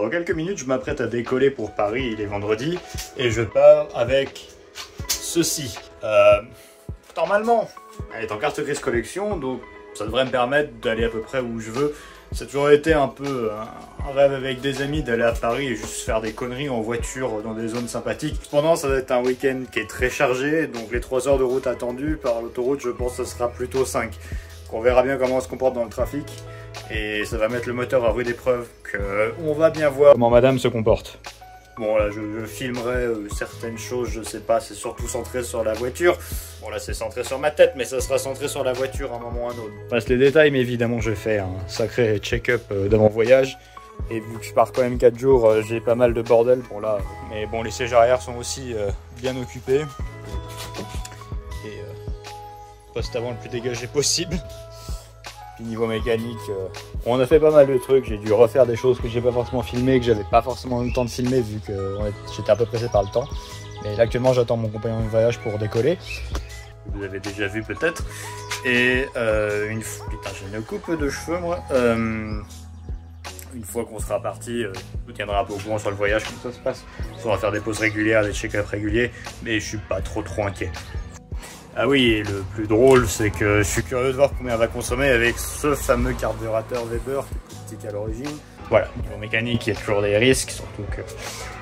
Dans quelques minutes, je m'apprête à décoller pour Paris, il est vendredi, et je pars avec ceci. Normalement, elle est en carte grise collection, donc ça devrait me permettre d'aller à peu près où je veux. Ça a toujours été un peu un rêve avec des amis d'aller à Paris et juste faire des conneries en voiture dans des zones sympathiques. Cependant, ça va être un week-end qui est très chargé, donc les 3 heures de route attendues par l'autoroute, je pense que ce sera plutôt 5. Donc on verra bien comment on se comporte dans le trafic, et ça va mettre le moteur à rude épreuve, qu'on va bien voir comment madame se comporte. Bon là, je filmerai certaines choses, je sais pas, c'est surtout centré sur la voiture. Bon là, c'est centré sur ma tête, mais ça sera centré sur la voiture à un moment ou à un autre. Passe les détails, mais évidemment, je fais un sacré check-up d'avant voyage. Et vu que je pars quand même 4 jours, j'ai pas mal de bordel pour là. Mais bon, les sièges arrière sont aussi bien occupés. Et poste avant le plus dégagé possible. Puis niveau mécanique, on a fait pas mal de trucs, j'ai dû refaire des choses que j'ai pas forcément filmées, que j'avais pas forcément eu le temps de filmer vu que j'étais un peu pressé par le temps. Mais là actuellement j'attends mon compagnon de voyage pour décoller. Vous avez déjà vu peut-être. Et putain, j'ai une coupe de cheveux moi. Une fois qu'on sera parti, je vous tiendrai un peu au courant sur le voyage, comme ça se passe. On va faire des pauses régulières, des check-ups réguliers, mais je suis pas trop inquiet. Ah oui, et le plus drôle, c'est que je suis curieux de voir combien elle va consommer avec ce fameux carburateur Weber qui est petit à l'origine. Voilà, niveau mécanique, il y a toujours des risques, surtout que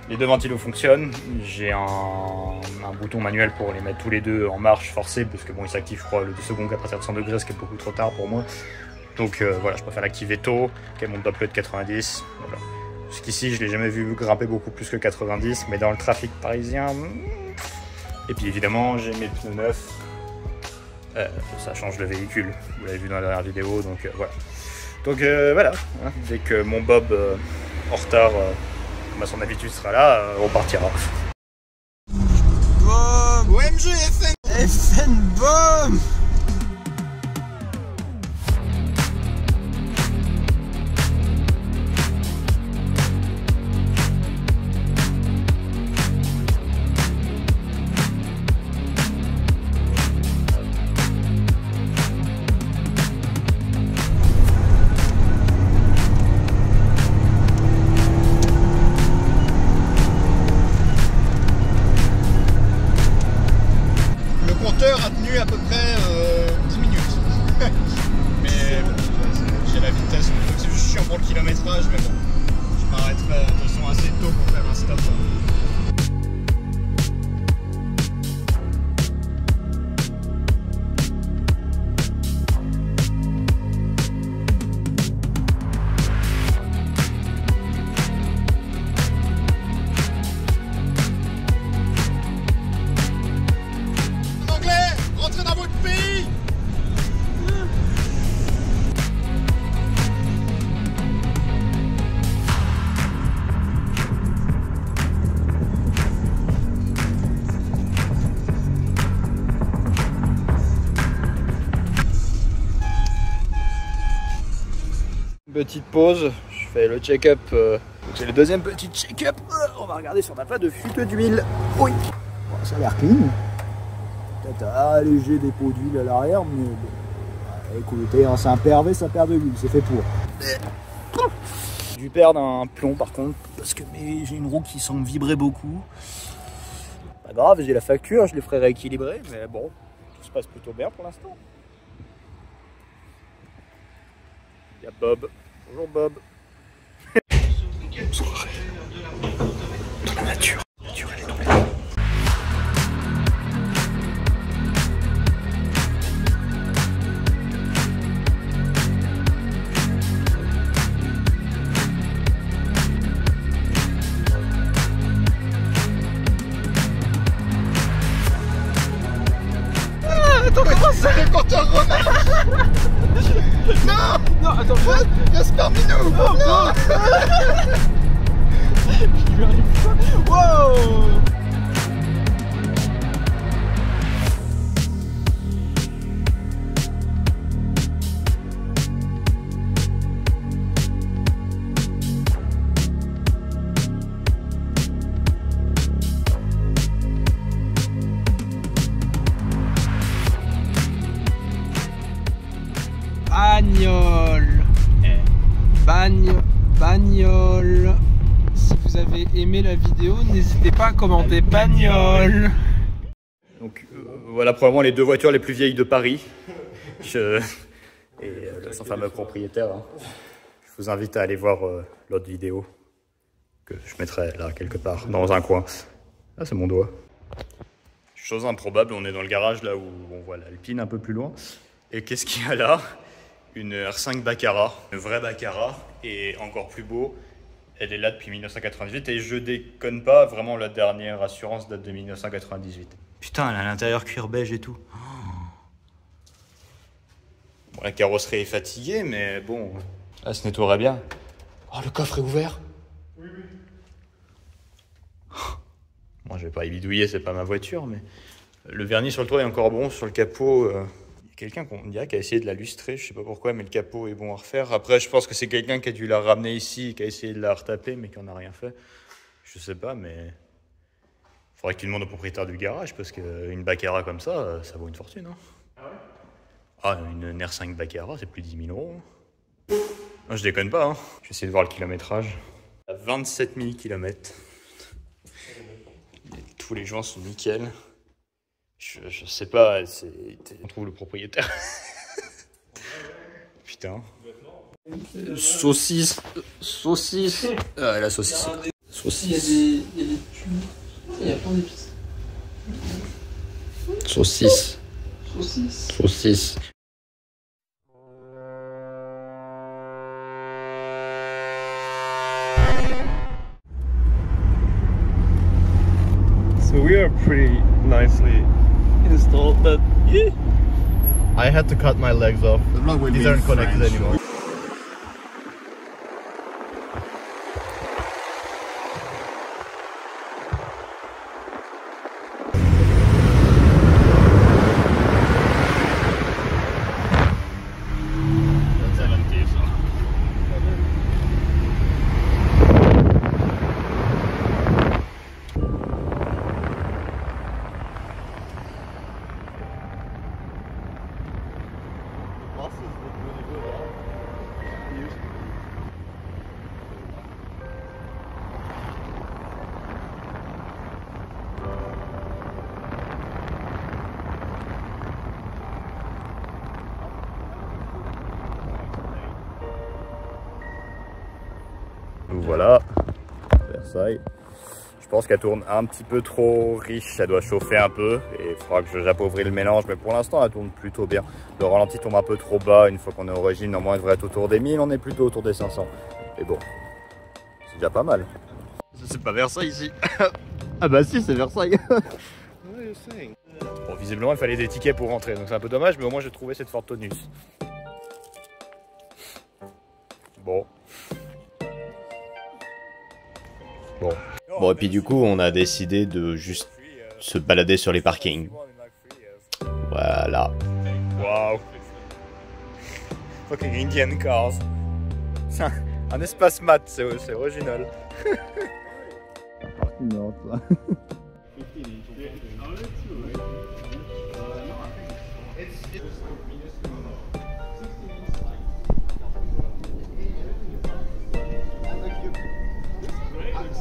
les deux ventilos fonctionnent. J'ai un bouton manuel pour les mettre tous les deux en marche forcée, parce que bon, il s'active, je crois, le second qu'à partir de 100 degrés, ce qui est beaucoup trop tard pour moi. Donc voilà, je préfère l'activer tôt, qu'elle monte Doppler de 90. Voilà. Jusqu'ici, je ne l'ai jamais vu grimper beaucoup plus que 90, mais dans le trafic parisien... Et puis évidemment, j'ai mes pneus neufs. Ça change le véhicule, vous l'avez vu dans la dernière vidéo, donc voilà. Donc voilà, hein, dès que mon Bob en retard, comme à son habitude sera là, on partira. Boom. OMG FN FN boom. A tenu à peu près 10 minutes. Mais bon, j'ai la vitesse, c'est juste chiant pour le kilométrage, mais bon, je m'arrêterai de toute façon assez tôt pour faire un stop. Petite pause, je fais le check-up. C'est le deuxième petit check-up. On va regarder si on n'a pas de fuite d'huile. Oui, bon, ça a l'air clean. Peut-être alléger des pots d'huile à l'arrière, mais bon. Écoutez, hein, c'est un PRV, ça perd de l'huile, c'est fait pour. J'ai dû perdre un plomb par contre, parce que j'ai une roue qui semble vibrer beaucoup. Pas grave, j'ai la facture, je les ferai rééquilibrer, mais bon, tout se passe plutôt bien pour l'instant. Il y a Bob. Bonjour Bob. Bonsoir. Dans la nature. La nature, elle est dans la... Attends, mais c'est Harry Potter Romain. Non. Non, attends, Gaspard Minou. Non, non. Je lui arrive pas. Wow. Bagnole. Bagnole. vous avez aimé la vidéo, n'hésitez pas à commenter Pagnol. Donc voilà probablement les 2 voitures les plus vieilles de Paris. Et son fameux propriétaire. Hein. Je vous invite à aller voir l'autre vidéo que je mettrai là quelque part dans un coin. Ah, c'est mon doigt. Chose improbable, on est dans le garage là où on voit l'Alpine un peu plus loin. Et qu'est-ce qu'il y a là? Une R5 Baccarat, une vraie Baccarat, et encore plus beau, elle est là depuis 1998 et je déconne pas, vraiment la dernière assurance date de 1998. Putain, elle a l'intérieur cuir beige et tout. Bon, la carrosserie est fatiguée, mais bon, elle se nettoierait bien. Oh, le coffre est ouvert. Oui, oui. Moi, je vais pas y bidouiller, c'est pas ma voiture, mais le vernis sur le toit est encore bon, sur le capot. Il y a quelqu'un qu'on dirait qui a essayé de la lustrer, je sais pas pourquoi, mais le capot est bon à refaire. Après, je pense que c'est quelqu'un qui a dû la ramener ici, qui a essayé de la retaper, mais qui en a rien fait. Je sais pas, mais il faudrait que tu demandes au propriétaire du garage, parce qu'une Baccarat comme ça vaut une fortune. Hein. Ah ouais? Ah, une R5 Baccarat, c'est plus de 10 000 €. Non, je déconne pas, hein. Je vais essayer de voir le kilométrage. À 27 000 km. Tous les joints sont nickel. Je sais pas, on trouve le propriétaire. Putain. Saucisse. Saucisse. Ah, la saucisse. Saucisse. Il y a des tubes. Il y a plein d'épices. Saucisse. Saucisse. Saucisse. So we are pretty nicely installed, but yeah. I had to cut my legs off. These aren't connected anymore. Voilà, Versailles. Je pense qu'elle tourne un petit peu trop riche, elle doit chauffer un peu et il faudra que j'appauvris le mélange, mais pour l'instant elle tourne plutôt bien. Le ralenti tombe un peu trop bas, une fois qu'on est au régime, normalement elle devrait être autour des 1000, on est plutôt autour des 500. Et bon, c'est déjà pas mal. C'est pas Versailles ici. Ah bah si, c'est Versailles. Bon, visiblement il fallait des tickets pour rentrer, donc c'est un peu dommage, mais au moins j'ai trouvé cette Ford Taunus. Bon. Bon, et puis du coup, on a décidé de juste se balader sur les parkings. Voilà. Wow. Fucking Indian cars. C'est un espace mat, c'est original. Parking lot là.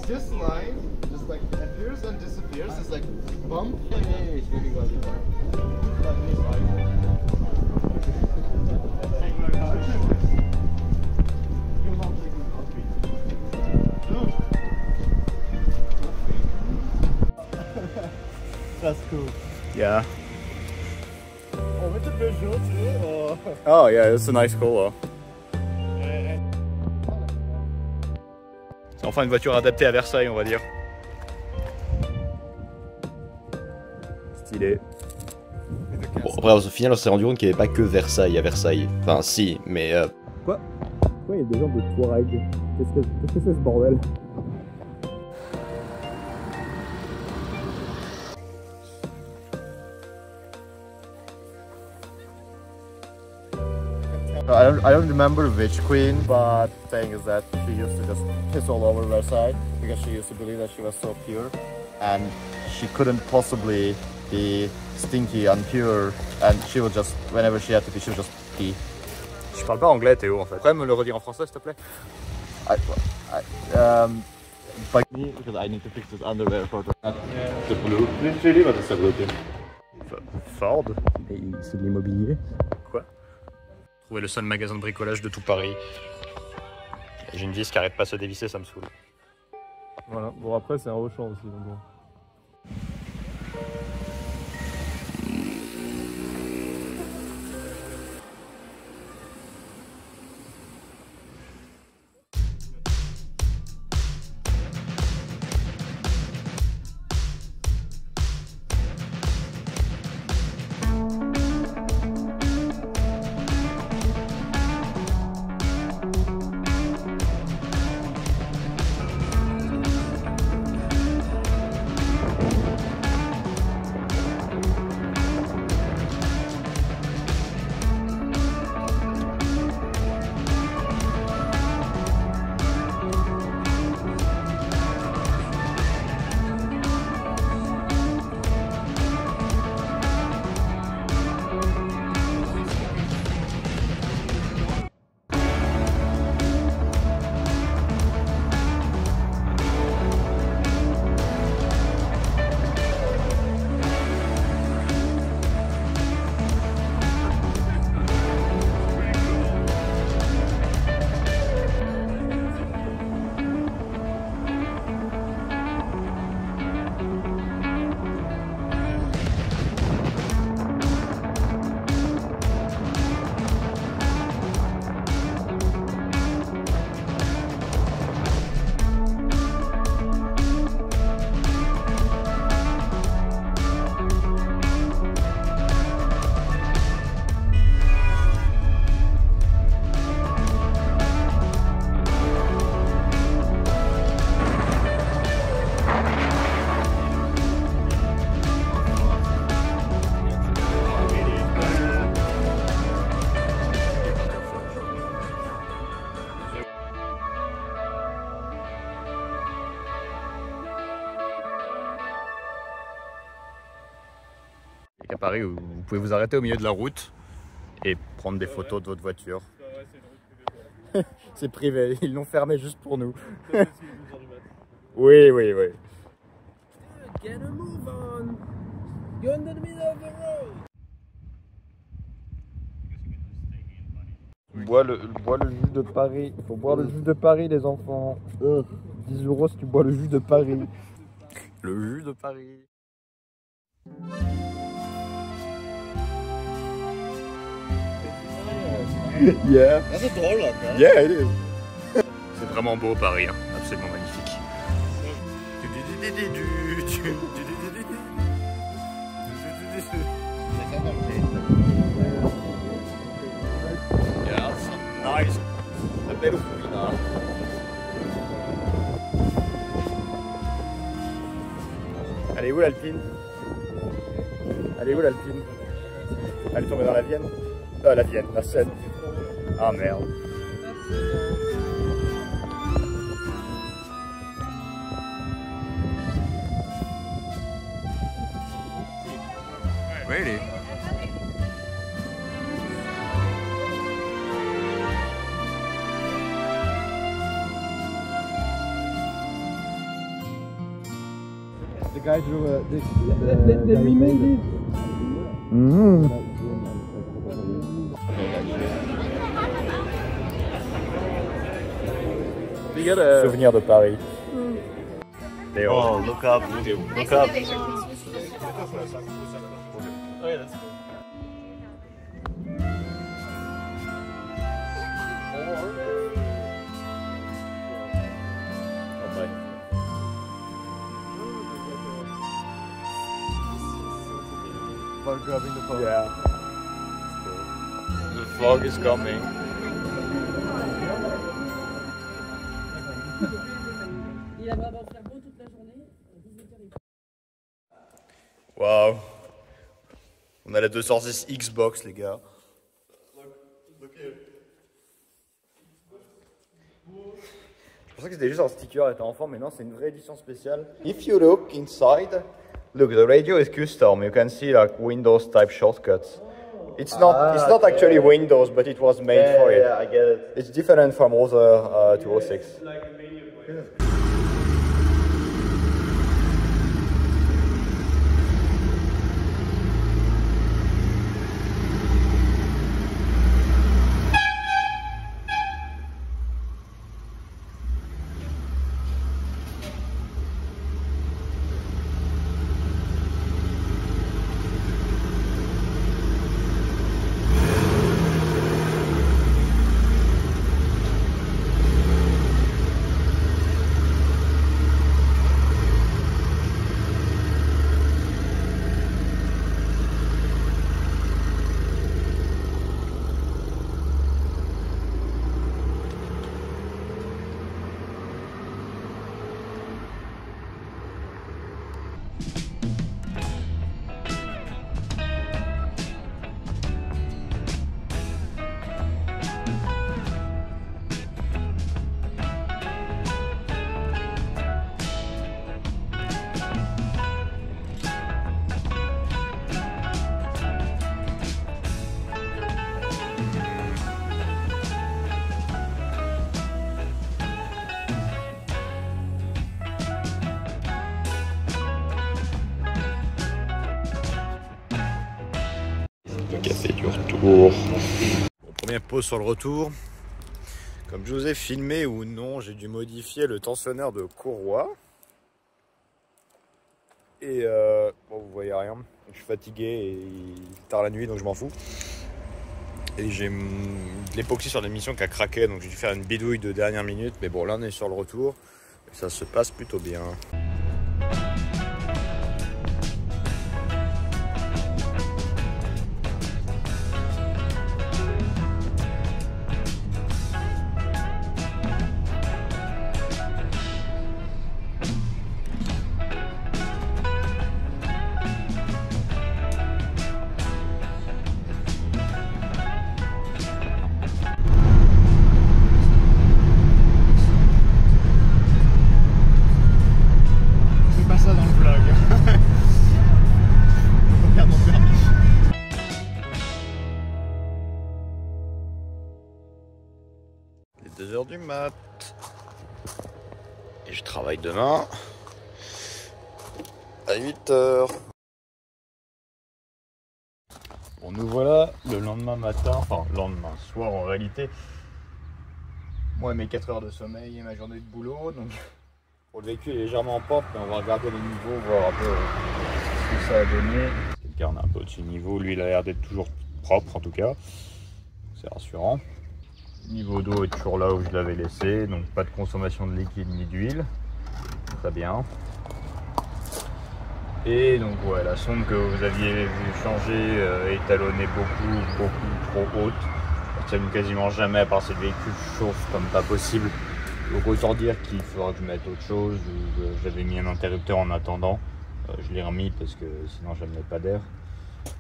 This line just like appears and disappears. It's like bump. That's cool. Yeah. Oh, with the visual too. Oh yeah, it's a nice color. C'est enfin une voiture adaptée à Versailles, on va dire. Stylé. Bon, après, au final, on s'est rendu compte qu'il n'y avait pas que Versailles à Versailles. Enfin, si, mais... Quoi? Pourquoi il y a des gens de Touareg? Qu'est-ce que c'est ce bordel? I don't remember which queen, but the thing is that she used to just piss all over Versailles because she used to believe that she was so pure and she couldn't possibly be stinky and pure, and she would just, whenever she had to pee, she would just pee. Je parle pas anglais, Théo, en fait. Pourrais me le redire en français, s'il te plaît? Fuck me, because I need to fix this underwear for the blue. Literally, what is the blue? Ford. C'est de l'immobilier. Quoi? Trouver le seul magasin de bricolage de tout Paris. J'ai une vis qui arrête pas de se dévisser, ça me saoule. Voilà, bon après c'est un Auchan aussi. Donc bon. À Paris, où vous pouvez vous arrêter au milieu de la route et prendre des photos de votre voiture. C'est privé, ils l'ont fermé juste pour nous. Oui, oui, oui. Get a move on. You're in the middle of the road. Bois le jus de Paris. Il faut boire le jus de Paris, les enfants. 10 € si tu bois le jus de Paris. Le jus de Paris. Yeah. That's a door lock, right? Yeah, it is. C'est vraiment beau Paris, hein. Absolument magnifique. Yeah, some nice. A bit of arena. Elle est où l'Alpine? Elle est où l'Alpine? Elle est tombée dans la Vienne? La Vienne, la Seine. Ah merde. Really? The guy drew this. They remade it. Souvenir de Paris. Oh, look up. Look up. Fog grabbing the phone. Yeah. The fog is coming. Waouh. On a la 206 Xbox, les gars. Je pensais que c'était juste un sticker étant enfant, mais non, c'est une vraie édition spéciale. If you look inside, look, the radio is custom. You can see like Windows type shortcuts. It's not actually Windows, but it was made for it. Yeah, I get it. It's different from other 206. retour. Bon, première pause sur le retour. Comme je vous ai filmé ou non, j'ai dû modifier le tensionneur de courroie. Et bon, vous voyez rien. Je suis fatigué et il est tard la nuit, donc je m'en fous. Et j'ai de l'époxy sur l'émission qui a craqué, donc j'ai dû faire une bidouille de dernière minute. Mais bon, là on est sur le retour et ça se passe plutôt bien. Il est 2 h du mat. Et je travaille demain à 8 h. Bon, nous voilà le lendemain matin, enfin le lendemain soir en réalité. Moi, mes 4 heures de sommeil et ma journée de boulot. Donc, pour le véhicule est légèrement en pente, mais on va regarder les niveaux, voir un peu ce que ça a donné. Quelqu'un a un peu au-dessus du niveau, lui il a l'air d'être toujours propre en tout cas. C'est rassurant. Le niveau d'eau est toujours là où je l'avais laissé, donc pas de consommation de liquide ni d'huile. Très bien. Et donc ouais, la sonde que vous aviez vu changer est talonnée beaucoup trop haute. Elle tient quasiment jamais, à part si le véhicule chauffe comme pas possible. Donc autant dire qu'il faudra que je mette autre chose. J'avais mis un interrupteur en attendant. Je l'ai remis parce que sinon je ne mets pas d'air.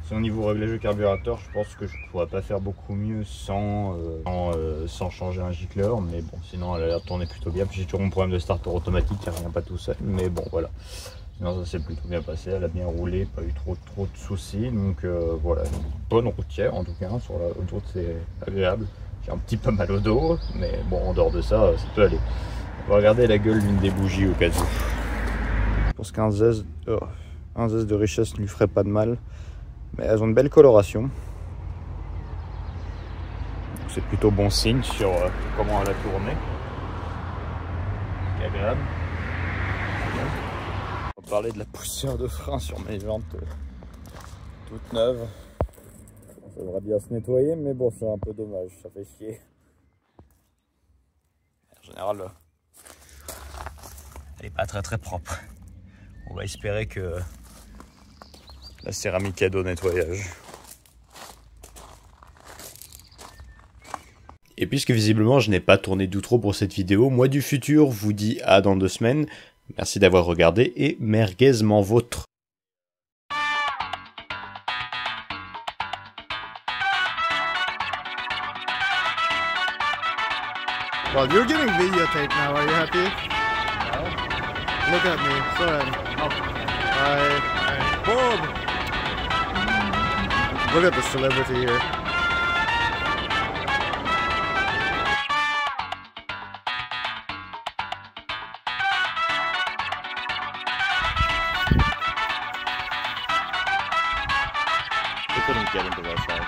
Si au niveau réglage du carburateur, je pense que je ne pourrais pas faire beaucoup mieux sans changer un gicleur. Mais bon, sinon elle a l'air de tourner plutôt bien. Puis j'ai toujours mon problème de starter automatique qui ne revient pas tout seul. Mais bon, voilà. Sinon ça s'est plutôt bien passé. Elle a bien roulé, pas eu trop de soucis. Donc voilà, une bonne routière en tout cas. Sur la route, c'est agréable. J'ai un petit peu mal au dos, mais bon, en dehors de ça, ça peut aller. On va regarder la gueule d'une des bougies au cas où. Je pense qu'un zeste de richesse ne lui ferait pas de mal. Mais elles ont une belle coloration. C'est plutôt bon signe sur comment elle a tourné. C'est agréable. On va parler de la poussière de frein sur mes jantes toutes neuves. Ça devrait bien se nettoyer, mais bon, c'est un peu dommage, ça fait chier. En général, elle n'est pas très propre. On va espérer que la céramique aide au nettoyage. Et puisque visiblement je n'ai pas tourné d'outro pour cette vidéo, moi du futur vous dis à dans 2 semaines. Merci d'avoir regardé et merguez m'en vôtre. Well, you're getting videotape now. Are you happy? No. Look at me. Go ahead. Hi. Bob. Look at the celebrity here. We couldn't get into that side.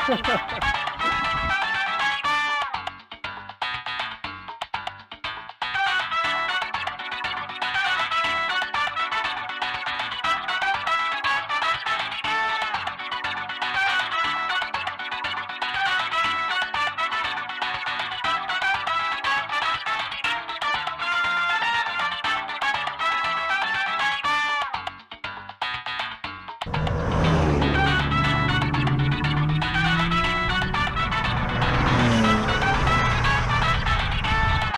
Yeah.